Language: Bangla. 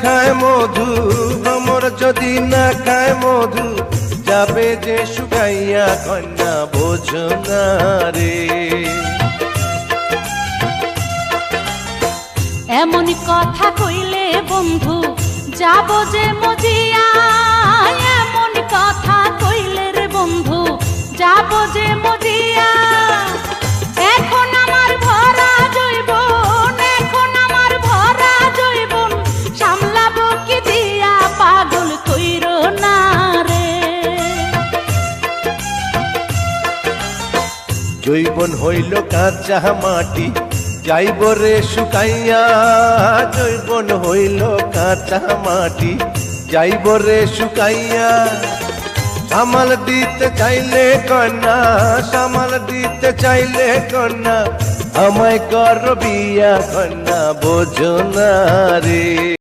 খায় মধু, ভ্রমর যদি না খায় মধু, যাবে যে শুকাইয়া কন্যা বোঝো না রে। এমন কথা কইলে বন্ধু যাব যে মজিয়া, এমন কথা কইলে রে বন্ধু যাব যে মজিয়া। এখন আমার ভরা জৈবন, এখন আমার ভরা জৈবন, সামলাবো কি দিয়া পাগল কইরো না রে। জৈবন হইল কাঁচা মাটি, যাইব রে শুকাইয়া। জৈবন হইল কাঁচা মাটি, যাইব রে শুকাইয়া। সামাল দিতে চাইলে কন্যা, সামাল দিতে চাইলে কন্যা, আমায় কর বিয়া কন্যা বোঝো না রে।